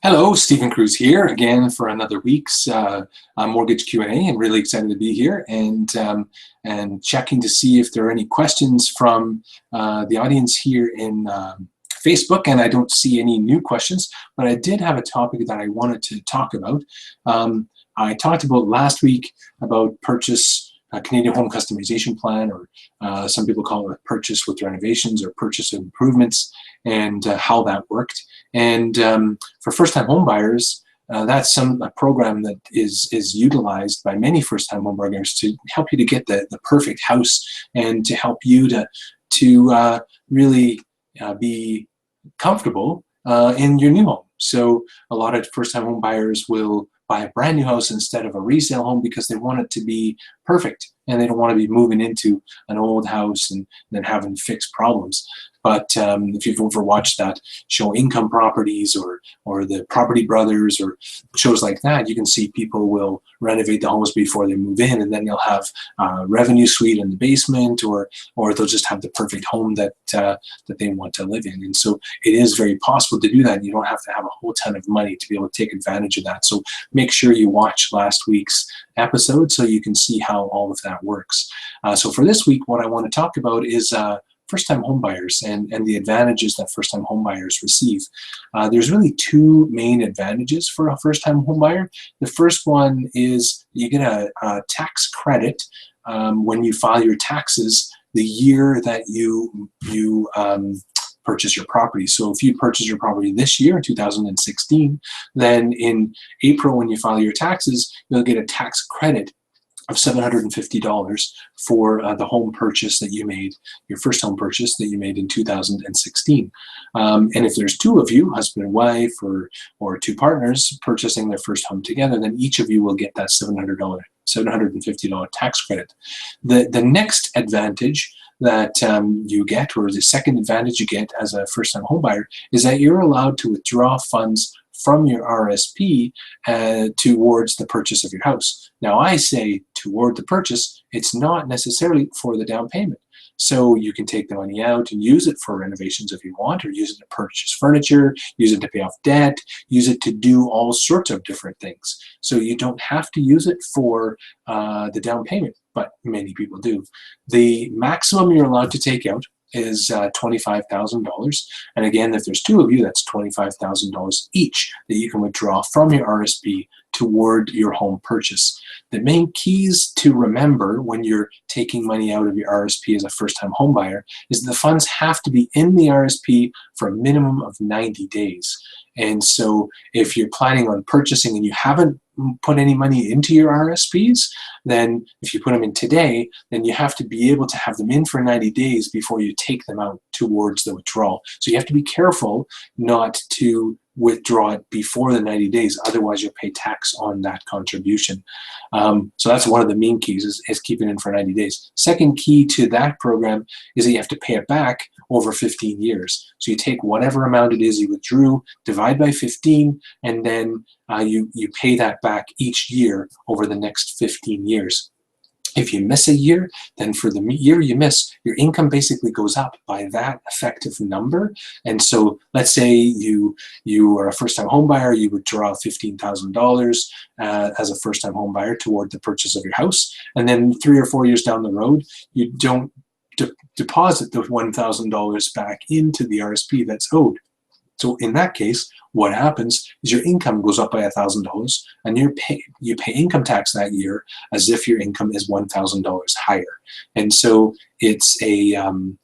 Hello, Stephen Cruz here again for another week's mortgage Q&A. I'm really excited to be here and checking to see if there are any questions from the audience here in Facebook, and I don't see any new questions, but I did have a topic that I wanted to talk about. I talked about last week about purchase Canadian home customization plan, or some people call it purchase with renovations or purchase improvements, and how that worked. And for first-time home buyers, that's a program that is utilized by many first-time home buyers to help you to get the perfect house and to help you to really be comfortable in your new home. So a lot of first-time home buyers will buy a brand new house instead of a resale home because they want it to be perfect and they don't want to be moving into an old house and then having fixed problems. But if you've ever watched that show Income Properties or the Property Brothers or shows like that, you can see people will renovate the homes before they move in, and then they'll have a revenue suite in the basement, or they'll just have the perfect home that they want to live in. And so it is very possible to do that. You don't have to have a whole ton of money to be able to take advantage of that. So make sure you watch last week's episode so you can see how all of that works. So for this week, what I want to talk about is first-time home buyers and the advantages that first-time home buyers receive. There's really two main advantages for a first-time home buyer. The first one is you get a tax credit when you file your taxes the year that you purchase your property. So if you purchase your property this year, 2016, then in April when you file your taxes, you'll get a tax credit of $750 for the home purchase that you made, your first home purchase that you made in 2016. And if there's two of you, husband and wife, or two partners purchasing their first home together, then each of you will get that $750 tax credit. The next advantage that you get, or the second advantage you get as a first-time home buyer, is that you're allowed to withdraw funds from your RSP towards the purchase of your house. Now I say toward the purchase, it's not necessarily for the down payment. So you can take the money out and use it for renovations if you want, or use it to purchase furniture, use it to pay off debt, use it to do all sorts of different things. So you don't have to use it for the down payment, but many people do. The maximum you're allowed to take out is $25,000. And again, if there's two of you, that's $25,000 each that you can withdraw from your RSP toward your home purchase. The main keys to remember when you're taking money out of your RSP as a first-time home buyer is the funds have to be in the RSP for a minimum of 90 days. And so if you're planning on purchasing and you haven't put any money into your RSPs, then if you put them in today, then you have to be able to have them in for 90 days before you take them out towards the withdrawal. So you have to be careful not to withdraw it before the 90 days, otherwise you'll pay tax on that contribution. So that's one of the main keys is keeping it in for 90 days. Second key to that program is that you have to pay it back over 15 years. So you take whatever amount it is you withdrew, divide by 15, and then you pay that back each year over the next 15 years. If you miss a year, then for the year you miss, your income basically goes up by that effective number. And so let's say you are a first-time home buyer, you would draw $15,000 as a first-time home buyer toward the purchase of your house. And then 3 or 4 years down the road, you don't deposit the $1,000 back into the RSP that's owed. So in that case, what happens is your income goes up by $1,000, and you pay income tax that year as if your income is $1,000 higher. And so it's an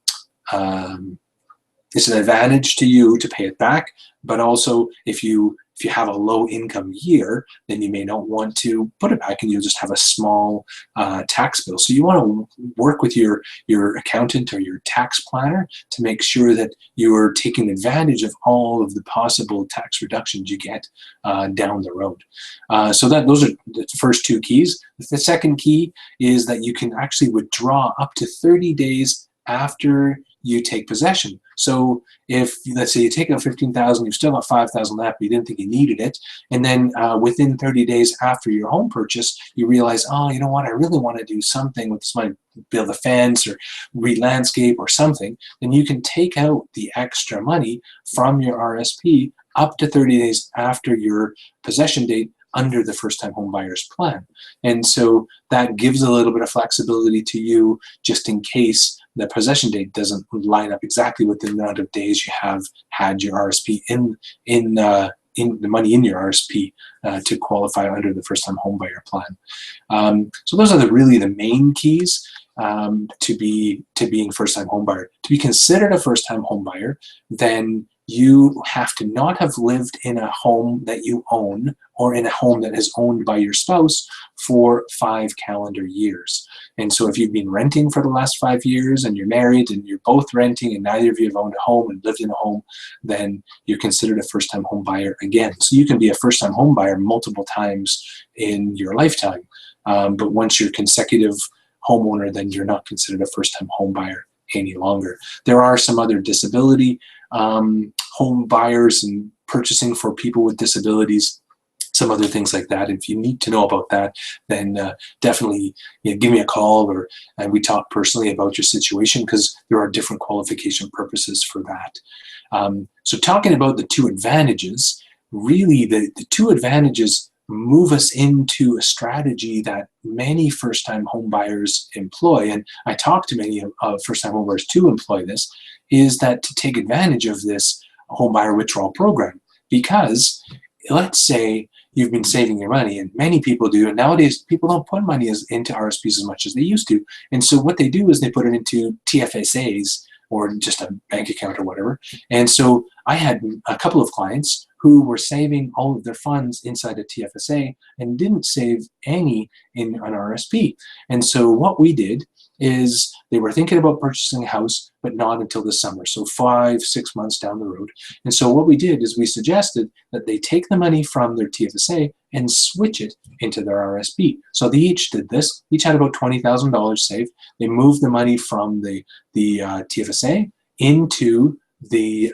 advantage to you to pay it back, but also if you have a low income year, then you may not want to put it back and you'll just have a small tax bill. So you want to work with your accountant or your tax planner to make sure that you are taking advantage of all of the possible tax reductions you get down the road. So those are the first two keys. The second key is that you can actually withdraw up to 30 days after you take possession. So if, let's say you take out 15,000, you've still got 5,000 left, but you didn't think you needed it, and then within 30 days after your home purchase, you realize, oh, you know what, I really want to do something with this money, build a fence or re-landscape or something, then you can take out the extra money from your RSP up to 30 days after your possession date under the first-time home buyer's plan. And so that gives a little bit of flexibility to you just in case the possession date doesn't line up exactly with the amount of days you have had your RSP in the money in your RSP to qualify under the first-time home buyer plan. So those are really the main keys to being first-time home buyer. To be considered a first-time home buyer, then you have to not have lived in a home that you own or in a home that is owned by your spouse for 5 calendar years. And so if you've been renting for the last 5 years and you're married and you're both renting and neither of you have owned a home and lived in a home, then you're considered a first-time home buyer again. So you can be a first-time home buyer multiple times in your lifetime. But once you're consecutive homeowner, then you're not considered a first-time home buyer any longer. There are some other disability home buyers and purchasing for people with disabilities, some other things like that. If you need to know about that, then definitely give me a call and we talk personally about your situation, because there are different qualification purposes for that. So talking about the 2 advantages, really the 2 advantages move us into a strategy that many first-time home buyers employ, and I talk to many first-time home buyers to employ this, is that to take advantage of this home buyer withdrawal program. Because let's say you've been saving your money, and many people do, and nowadays people don't put money into RSPs as much as they used to, and so what they do is they put it into TFSAs or just a bank account or whatever. And so I had a couple of clients who were saving all of their funds inside a TFSA and didn't save any in an RSP. And so what we did is they were thinking about purchasing a house, but not until the summer, so 5-6 months down the road. And so what we did is we suggested that they take the money from their TFSA and switch it into their RSP. So they each did this, each had about $20,000 saved. They moved the money from the TFSA into the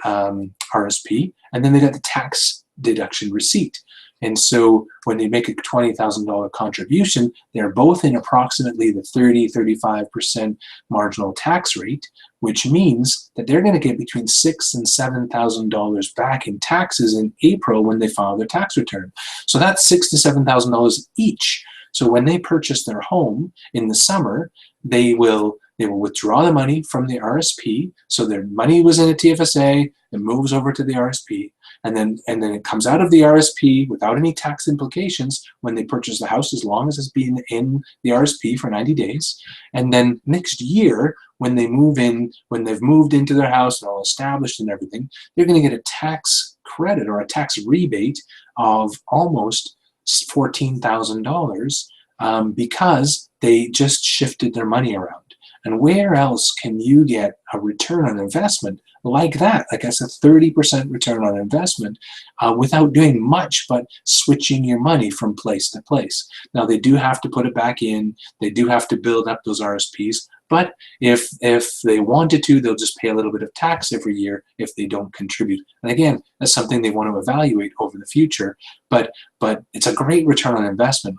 RSP, and then they got the tax deduction receipt. And so when they make a $20,000 contribution, they're both in approximately the 30-35% marginal tax rate, which means that they're going to get between $6,000 and $7,000 back in taxes in April when they file their tax return. So that's $6,000 to $7,000 each. So when they purchase their home in the summer, they will withdraw the money from the RSP. So their money was in a TFSA, it moves over to the RSP, and then it comes out of the RSP without any tax implications when they purchase the house, as long as it's been in the RSP for 90 days. And then next year, when they move in, when they've moved into their house and all established and everything, they're going to get a tax credit or a tax rebate of almost $14,000 because they just shifted their money around. And where else can you get a return on investment like that? Like I said, 30% return on investment without doing much but switching your money from place to place. Now, they do have to put it back in. They do have to build up those RSPs. But if they wanted to, they'll just pay a little bit of tax every year if they don't contribute. And again, that's something they want to evaluate over the future. But it's a great return on investment.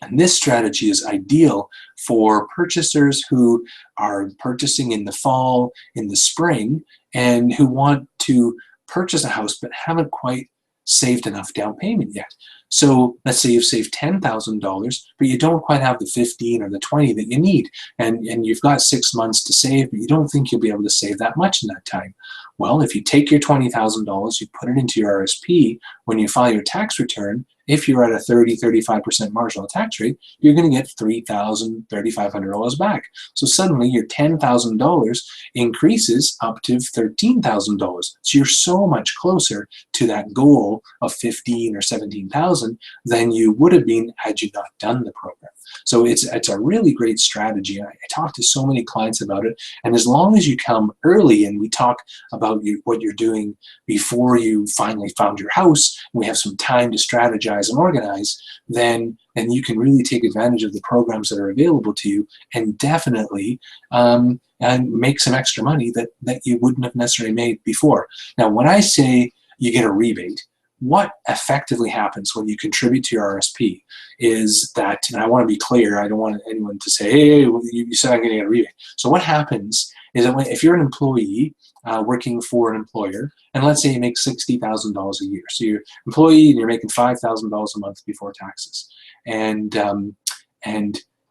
And this strategy is ideal for purchasers who are purchasing in the fall, in the spring, and who want to purchase a house but haven't quite saved enough down payment yet. So let's say you've saved $10,000, but you don't quite have the 15 or the 20 that you need, and you've got 6 months to save, but you don't think you'll be able to save that much in that time. Well, if you take your $20,000, you put it into your RSP, when you file your tax return, if you're at a 30-35% marginal tax rate, you're going to get $3,000, $3,500 back. So suddenly your $10,000 increases up to $13,000. So you're so much closer to that goal of $15,000 or $17,000 than you would have been had you not done the program. So it's a really great strategy. I talk to so many clients about it, and as long as you come early and we talk about what you're doing before you finally found your house, and we have some time to strategize and organize, then you can really take advantage of the programs that are available to you, and definitely and make some extra money that you wouldn't have necessarily made before. Now, when I say you get a rebate, what effectively happens when you contribute to your RSP is that, and I want to be clear, I don't want anyone to say, hey, you said I'm going to get a rebate. So what happens is that if you're an employee working for an employer, and let's say you make $60,000 a year, so you're an employee and you're making $5,000 a month before taxes, and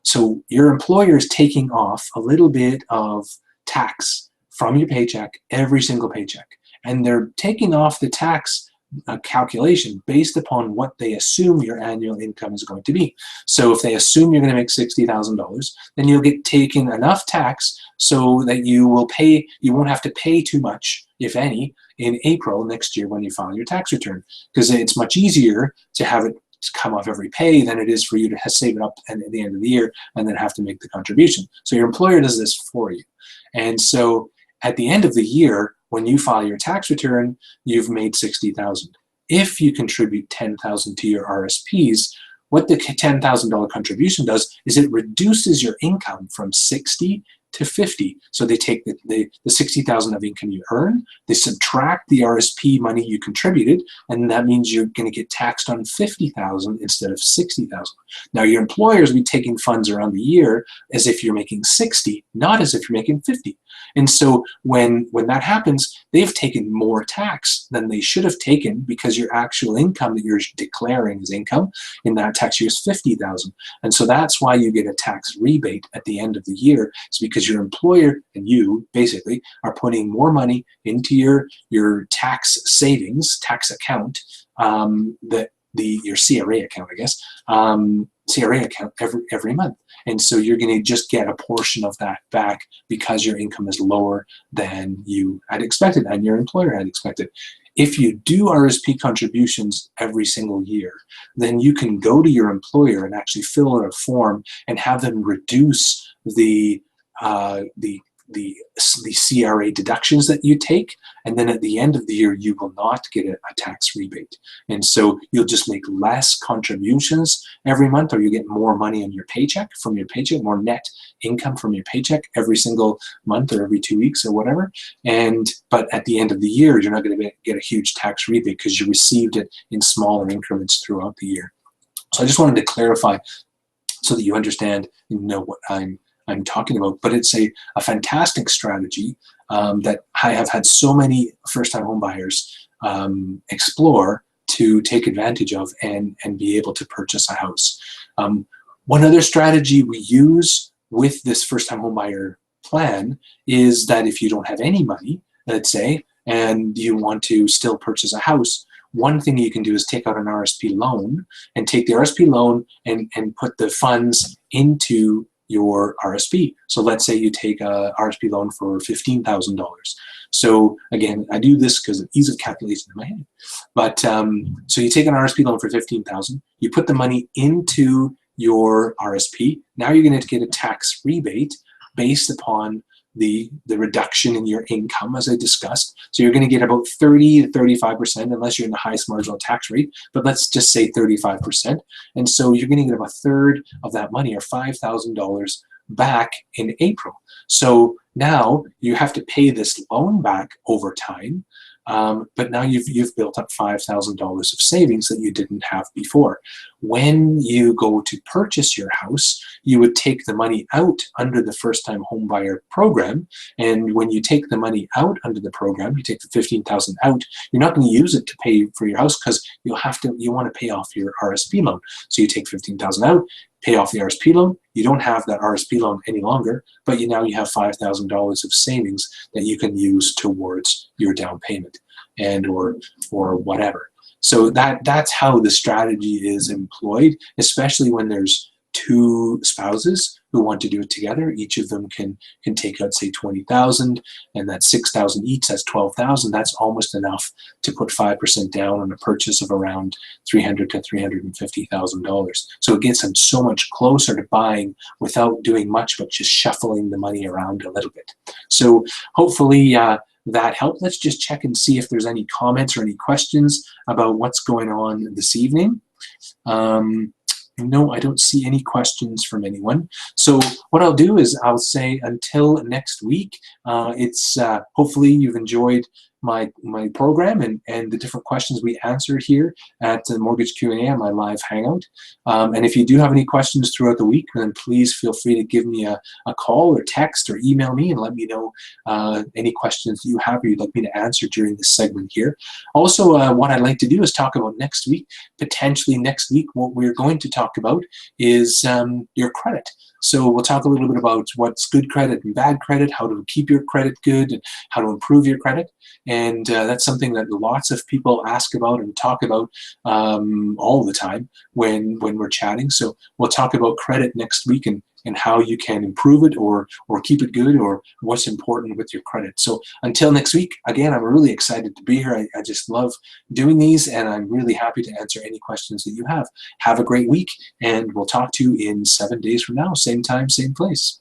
so your employer is taking off a little bit of tax from your paycheck, every single paycheck, and they're taking off the tax calculation based upon what they assume your annual income is going to be. So if they assume you're going to make $60,000, then you'll get taken enough tax so that you won't have to pay too much, if any, in April next year when you file your tax return, because it's much easier to have it come off every pay than it is for you to save it up at the end of the year and then have to make the contribution. So your employer does this for you. And so at the end of the year, when you file your tax return, you've made $60,000. If you contribute $10,000 to your RSPs, what the $10,000 contribution does is it reduces your income from 60 to 50. So they take the 60,000 of income you earn, they subtract the RSP money you contributed, and that means you're going to get taxed on 50,000 instead of 60,000. Now your employers will be taking funds around the year as if you're making 60, not as if you're making 50. And so when that happens, they've taken more tax than they should have taken because your actual income that you're declaring as income in that tax year is 50,000. And so that's why you get a tax rebate at the end of the year. It's because your employer and you basically are putting more money into your tax savings, tax account, your CRA account, I guess, CRA account every month. And so you're going to just get a portion of that back because your income is lower than you had expected and your employer had expected. If you do RSP contributions every single year, then you can go to your employer and actually fill out a form and have them reduce the CRA deductions that you take, and then at the end of the year you will not get a tax rebate. And so you'll just make less contributions every month, or you get more money in your paycheck from your paycheck, more net income from your paycheck every single month or every 2 weeks or whatever. But at the end of the year you're not going to get a huge tax rebate because you received it in smaller increments throughout the year. So I just wanted to clarify so that you understand and know what I'm talking about, but it's a fantastic strategy that I have had so many first-time home buyers explore to take advantage of and be able to purchase a house. One other strategy we use with this first-time home buyer plan is that if you don't have any money, let's say, and you want to still purchase a house, one thing you can do is take out an RSP loan and take the RSP loan and put the funds into your RSP. So let's say you take a RSP loan for $15,000. So again, I do this because of ease of calculation in my head. But so you take an RSP loan for $15,000, you put the money into your RSP. Now you're going to get a tax rebate based upon the reduction in your income, as I discussed. So you're going to get about 30 to 35%, unless you're in the highest marginal tax rate, but let's just say 35%. And so you're going to get about a third of that money, or $5,000, back in April. So now you have to pay this loan back over time, but now you've built up $5,000 of savings that you didn't have before. When you go to purchase your house, you would take the money out under the first-time home buyer program, and when you take the money out under the program, you take the $15,000 out, you're not going to use it to pay for your house because you want to pay off your RSP loan. So you take $15,000 out, pay off the RSP loan. You don't have that RSP loan any longer, but now you have $5,000 of savings that you can use towards your down payment and or whatever. So that's how the strategy is employed, especially when there's two spouses who want to do it together. Each of them can take out, say, $20,000, and that's $6,000 each. That's $12,000. That's almost enough to put 5% down on a purchase of around $300,000 to $350,000. So it gets them so much closer to buying without doing much but just shuffling the money around a little bit. So hopefully that helped. Let's just check and see if there's any comments or any questions about what's going on this evening. No, I don't see any questions from anyone. So what I'll do is I'll say until next week. Hopefully you've enjoyed my program and the different questions we answered here at the Mortgage Q&A on my live hangout. And if you do have any questions throughout the week, then please feel free to give me a call or text or email me and let me know any questions you have or you'd like me to answer during this segment here. Also, what I'd like to do is talk about next week. Potentially next week, what we're going to talk about is your credit. So we'll talk a little bit about what's good credit and bad credit, how to keep your credit good, and how to improve your credit. And that's something that lots of people ask about and talk about all the time when we're chatting. So we'll talk about credit next week and how you can improve it or keep it good, or what's important with your credit. So until next week, again, I'm really excited to be here. I just love doing these, and I'm really happy to answer any questions that you have. Have a great week, and we'll talk to you in 7 days from now, same time, same place.